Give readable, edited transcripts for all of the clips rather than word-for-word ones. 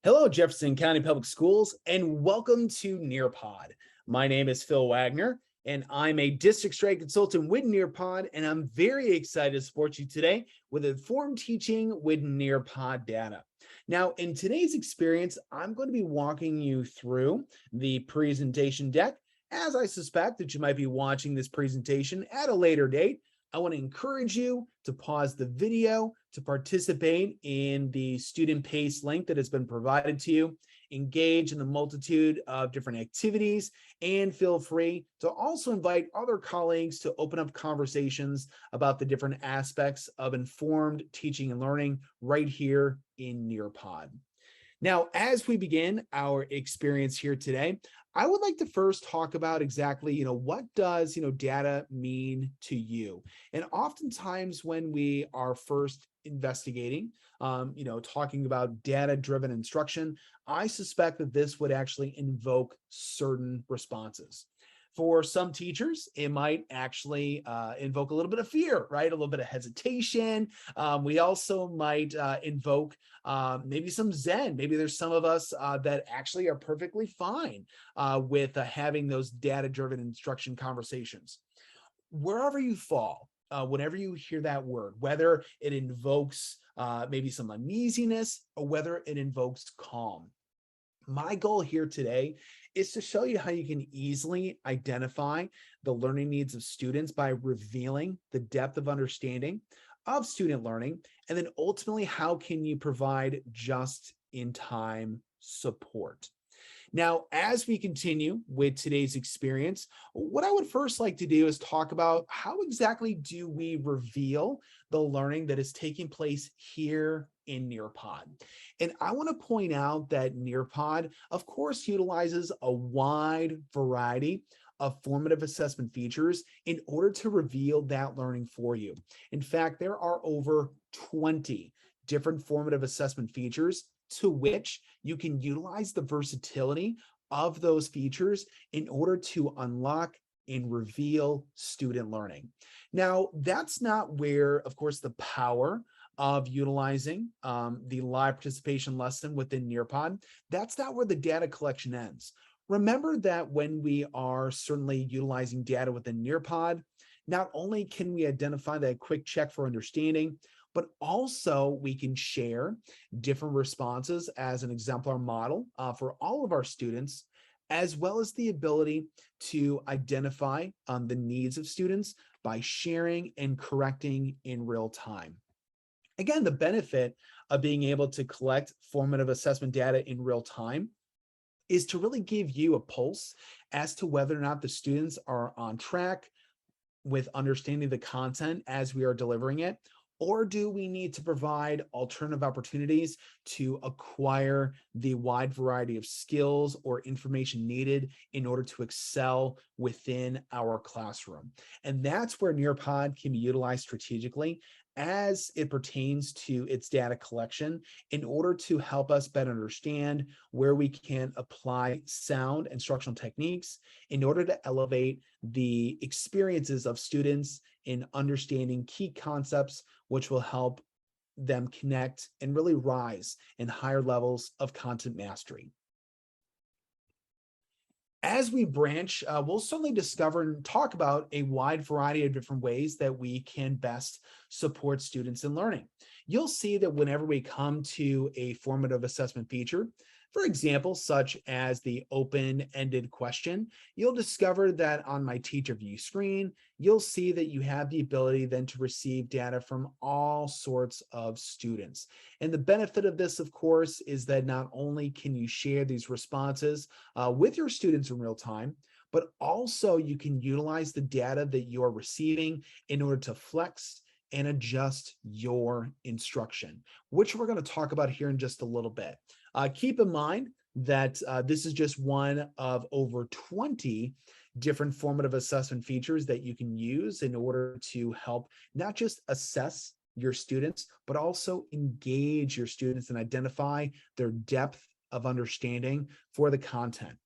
Hello, Jefferson County Public Schools, and welcome to Nearpod. My name is Phil Wagner, and I'm a district strategy consultant with Nearpod, and I'm very excited to support you today with informed teaching with Nearpod data. Now, in today's experience, I'm going to be walking you through the presentation deck. As I suspect that you might be watching this presentation at a later date, I want to encourage you to pause the video to participate in the student pace link that has been provided to you, engage in the multitude of different activities, and feel free to also invite other colleagues to open up conversations about the different aspects of informed teaching and learning right here in Nearpod. Now, as we begin our experience here today, I would like to first talk about exactly, what does, data mean to you? And oftentimes when we are first investigating, talking about data-driven instruction, I suspect that this would actually invoke certain responses. For some teachers, it might actually invoke a little bit of fear, right? A little bit of hesitation. We also might invoke maybe some Zen. Maybe there's some of us that actually are perfectly fine with having those data-driven instruction conversations. Wherever you fall, whenever you hear that word, whether it invokes maybe some uneasiness or whether it invokes calm, my goal here today is to show you how you can easily identify the learning needs of students by revealing the depth of understanding of student learning, and then ultimately, how can you provide just-in-time support? Now, as we continue with today's experience, what I would first like to do is talk about how exactly do we reveal the learning that is taking place here in Nearpod. And I want to point out that Nearpod, of course, utilizes a wide variety of formative assessment features in order to reveal that learning for you. In fact, there are over 20 different formative assessment features to which you can utilize the versatility of those features in order to unlock and reveal student learning. Now, that's not where, of course, the power of utilizing the live participation lesson within Nearpod, that's not where the data collection ends. Remember that when we are certainly utilizing data within Nearpod, not only can we identify that quick check for understanding, but also we can share different responses as an exemplar model for all of our students, as well as the ability to identify the needs of students by sharing and correcting in real time. Again, the benefit of being able to collect formative assessment data in real time is to really give you a pulse as to whether or not the students are on track with understanding the content as we are delivering it, or do we need to provide alternative opportunities to acquire the wide variety of skills or information needed in order to excel within our classroom? And that's where Nearpod can be utilized strategically as it pertains to its data collection in order to help us better understand where we can apply sound instructional techniques in order to elevate the experiences of students in understanding key concepts, which will help them connect and really rise in higher levels of content mastery. As we branch, we'll certainly discover and talk about a wide variety of different ways that we can best support students in learning. You'll see that whenever we come to a formative assessment feature, for example, such as the open-ended question, you'll discover that on my teacher view screen, you'll see that you have the ability then to receive data from all sorts of students. And the benefit of this, of course, is that not only can you share these responses with your students in real time, but also you can utilize the data that you're receiving in order to flex and adjust your instruction, which we're going to talk about here in just a little bit. Keep in mind that this is just one of over 20 different formative assessment features that you can use in order to help not just assess your students, but also engage your students and identify their depth of understanding for the content.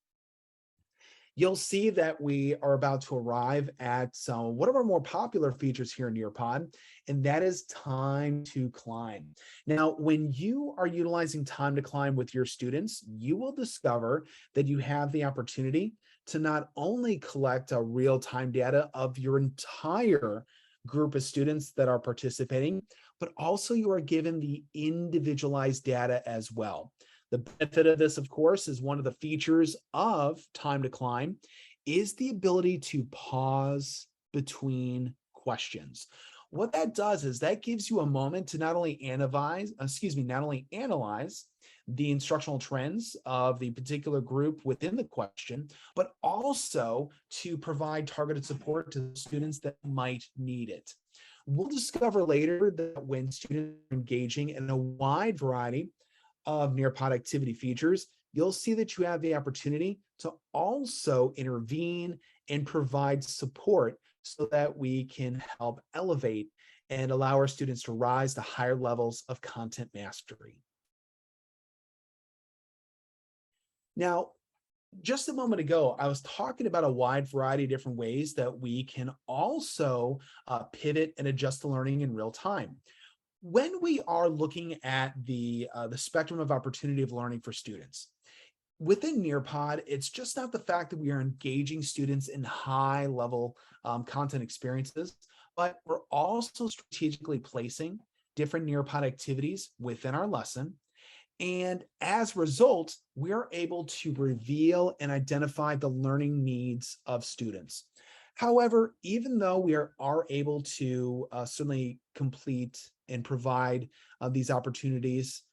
you'll see that we are about to arrive at one of our more popular features here in Nearpod, and that is time to climb. Now, when you are utilizing time to climb with your students, you will discover that you have the opportunity to not only collect a real-time data of your entire group of students that are participating, but also you are given the individualized data as well. The benefit of this, of course, is one of the features of time to climb is the ability to pause between questions. What that does is that gives you a moment to not only analyze the instructional trends of the particular group within the question, but also to provide targeted support to students that might need it. We'll discover later that when students are engaging in a wide variety of Nearpod activity features, you'll see that you have the opportunity to also intervene and provide support so that we can help elevate and allow our students to rise to higher levels of content mastery. Now, just a moment ago, I was talking about a wide variety of different ways that we can also pivot and adjust the learning in real time. When we are looking at the spectrum of opportunity of learning for students, within Nearpod, it's just not the fact that we are engaging students in high level content experiences, but we're also strategically placing different Nearpod activities within our lesson. And as a result, we're able to reveal and identify the learning needs of students. However, even though we are able to certainly complete and provide these opportunities,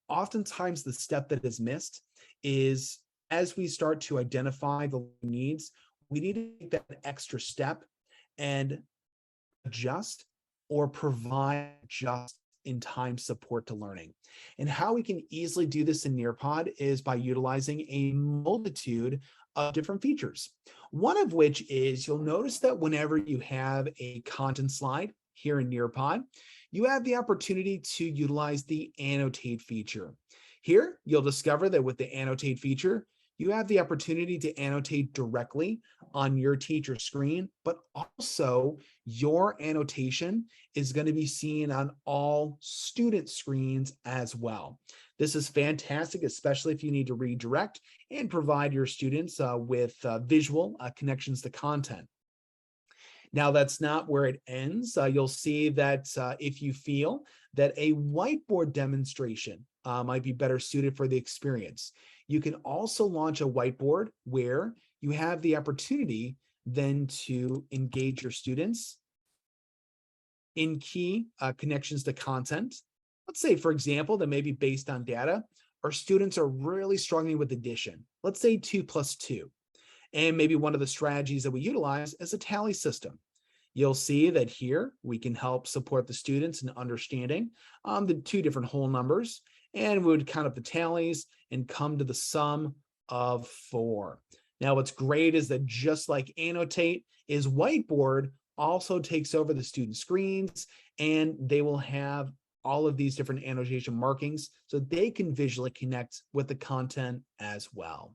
oftentimes the step that is missed is as we start to identify the needs, we need to take that extra step and adjust or provide just in time support to learning. And how we can easily do this in Nearpod is by utilizing a multitude of different features. One of which is you'll notice that whenever you have a content slide here in Nearpod, you have the opportunity to utilize the annotate feature. Here, you'll discover that with the annotate feature, you have the opportunity to annotate directly on your teacher screen, but also your annotation is going to be seen on all student screens as well. This is fantastic, especially if you need to redirect and provide your students with visual connections to content. Now, that's not where it ends. You'll see that if you feel that a whiteboard demonstration might be better suited for the experience, you can also launch a whiteboard where you have the opportunity then to engage your students in key connections to content. Let's say, for example, that maybe based on data, our students are really struggling with addition. Let's say 2 plus 2. And maybe one of the strategies that we utilize is a tally system. You'll see that here we can help support the students in understanding the two different whole numbers, and we would count up the tallies and come to the sum of 4. Now, what's great is that just like annotate is whiteboard also takes over the student screens, and they will have all of these different annotation markings so they can visually connect with the content as well.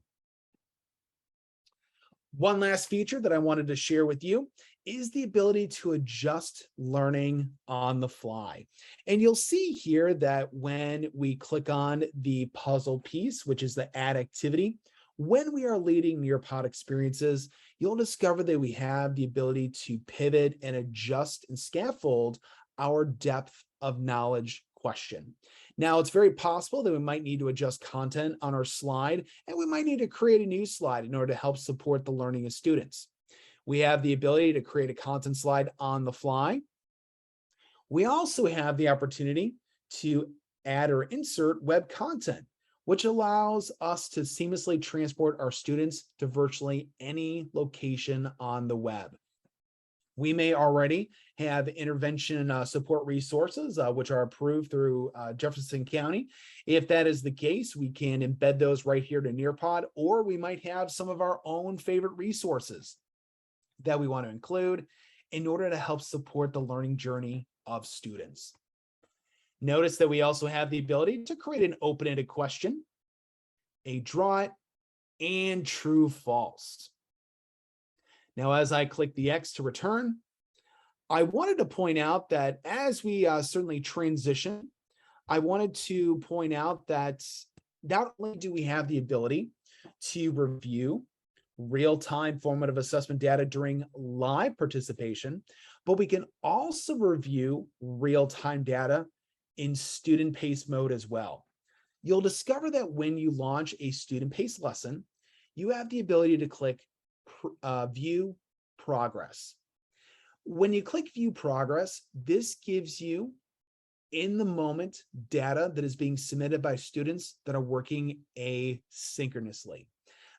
One last feature that I wanted to share with you is the ability to adjust learning on the fly. And you'll see here that when we click on the puzzle piece, which is the add activity, when we are leading Nearpod experiences, you'll discover that we have the ability to pivot and adjust and scaffold our depth of knowledge question. Now, it's very possible that we might need to adjust content on our slide, and we might need to create a new slide in order to help support the learning of students. We have the ability to create a content slide on the fly. We also have the opportunity to add or insert web content, which allows us to seamlessly transport our students to virtually any location on the web. We may already have intervention support resources, which are approved through Jefferson County. If that is the case, we can embed those right here to Nearpod, or we might have some of our own favorite resources that we want to include in order to help support the learning journey of students. Notice that we also have the ability to create an open-ended question, a draw it, and true false. Now, as I click the X to return, I wanted to point out that as we certainly transition, I wanted to point out that not only do we have the ability to review real-time formative assessment data during live participation, but we can also review real-time data in student-paced mode as well. You'll discover that when you launch a student-paced lesson, you have the ability to click View Progress. When you click View Progress, this gives you in the moment data that is being submitted by students that are working asynchronously.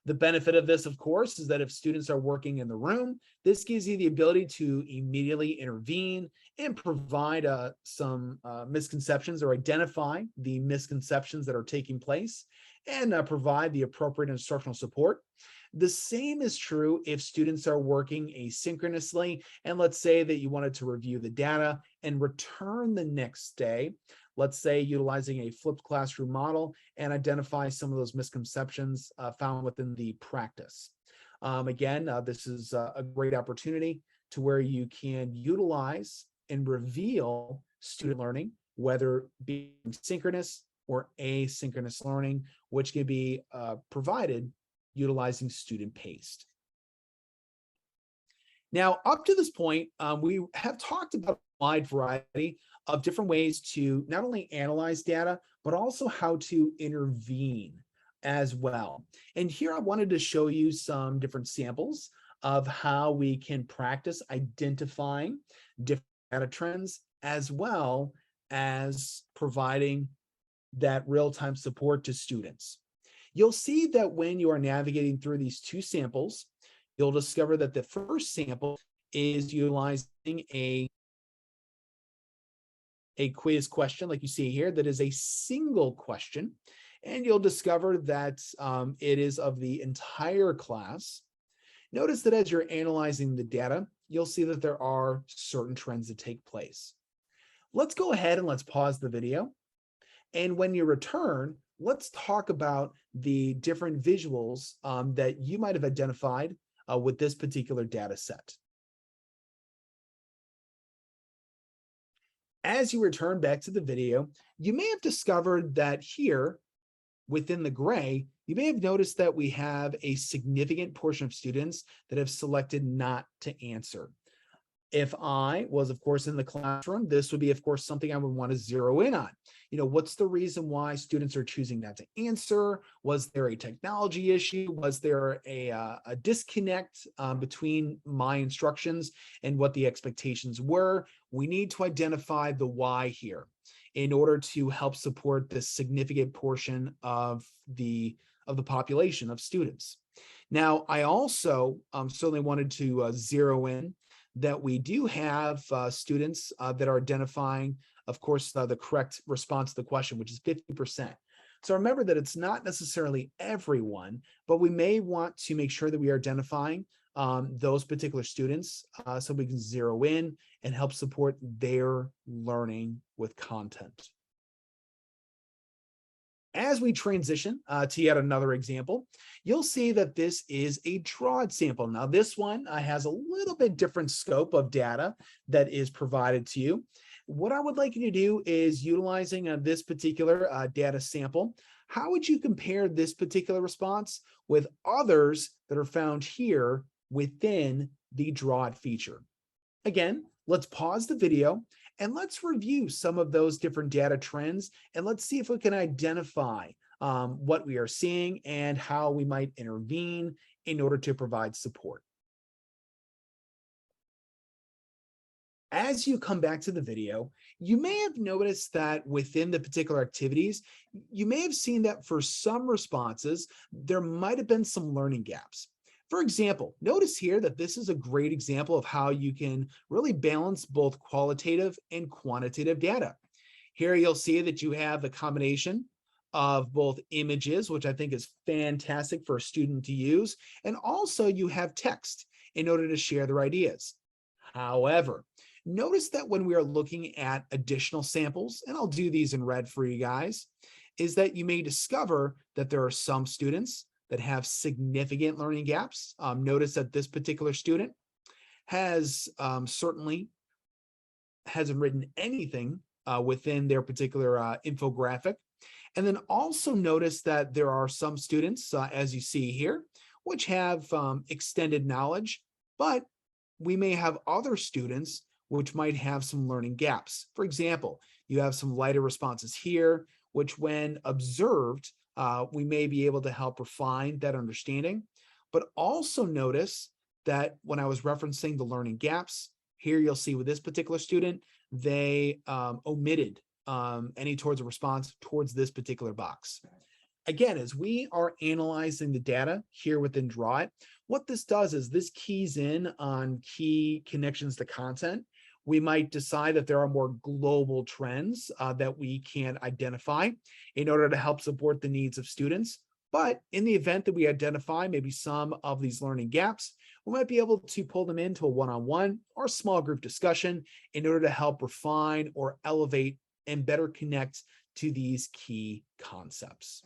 The benefit of this, of course, is that if students are working in the room, this gives you the ability to immediately intervene and provide some misconceptions or identify the misconceptions that are taking place and provide the appropriate instructional support. The same is true if students are working asynchronously, and let's say that you wanted to review the data and return the next day, let's say utilizing a flipped classroom model and identify some of those misconceptions found within the practice. Again, this is a great opportunity to where you can utilize and reveal student learning, whether being synchronous or asynchronous learning, which can be provided utilizing student-paced. Now, up to this point, we have talked about a wide variety of different ways to not only analyze data, but also how to intervene as well. And here I wanted to show you some different samples of how we can practice identifying different data trends, as well as providing that real-time support to students. You'll see that when you are navigating through these two samples, you'll discover that the first sample is utilizing a quiz question like you see here that is a single question. And you'll discover that it is of the entire class. Notice that as you're analyzing the data, you'll see that there are certain trends that take place. Let's go ahead and let's pause the video. And when you return, let's talk about the different visuals that you might have identified with this particular data set. As you return back to the video, you may have discovered that here within the gray, you may have noticed that we have a significant portion of students that have selected not to answer. If I was, of course, in the classroom, this would be, of course, something I would want to zero in on. You know, what's the reason why students are choosing not to answer? Was there a technology issue? Was there a disconnect between my instructions and what the expectations were? We need to identify the why here in order to help support this significant portion of the population of students. Now, I also certainly wanted to zero in that we do have students that are identifying, of course, the correct response to the question, which is 50%. So remember that it's not necessarily everyone, but we may want to make sure that we are identifying those particular students so we can zero in and help support their learning with content. As we transition to yet another example, you'll see that this is a drawed sample. Now, this one has a little bit different scope of data that is provided to you. What I would like you to do is utilizing this particular data sample, how would you compare this particular response with others that are found here within the drawed feature? Again, let's pause the video and let's review some of those different data trends, and let's see if we can identify what we are seeing and how we might intervene in order to provide support. As you come back to the video, you may have noticed that within the particular activities, you may have seen that for some responses, there might have been some learning gaps. For example, notice here that this is a great example of how you can really balance both qualitative and quantitative data. Here you'll see that you have the combination of both images, which I think is fantastic for a student to use, and also you have text in order to share their ideas. However, notice that when we are looking at additional samples, and I'll do these in red for you guys, is that you may discover that there are some students that have significant learning gaps. Notice that this particular student has certainly hasn't written anything within their particular infographic. And then also notice that there are some students, as you see here, which have extended knowledge, but we may have other students which might have some learning gaps. For example, you have some lighter responses here, which when observed, we may be able to help refine that understanding. But also notice that when I was referencing the learning gaps, here you'll see with this particular student, they omitted any towards a response towards this particular box. Again, as we are analyzing the data here within Draw It, what this does is this keys in on key connections to content. We might decide that there are more global trends that we can identify in order to help support the needs of students. But in the event that we identify maybe some of these learning gaps, we might be able to pull them into a one-on-one or small group discussion in order to help refine or elevate and better connect to these key concepts.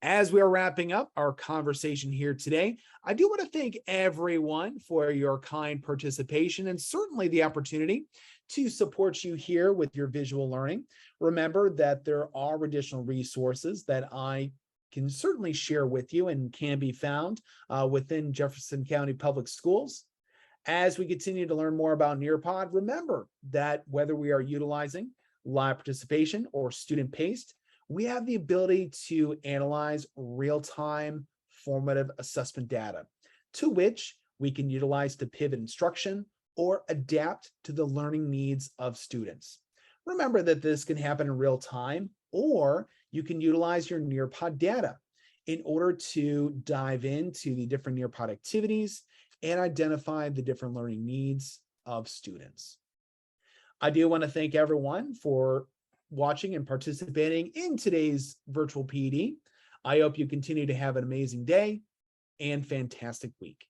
As we are wrapping up our conversation here today, I do want to thank everyone for your kind participation and certainly the opportunity to support you here with your visual learning. Remember that there are additional resources that I can certainly share with you and can be found within Jefferson County Public Schools. As we continue to learn more about Nearpod, remember that whether we are utilizing live participation or student-paced, we have the ability to analyze real-time formative assessment data, to which we can utilize to pivot instruction or adapt to the learning needs of students. Remember that this can happen in real time, or you can utilize your Nearpod data in order to dive into the different Nearpod activities and identify the different learning needs of students. I do want to thank everyone for watching and participating in today's virtual PD. I hope you continue to have an amazing day and fantastic week.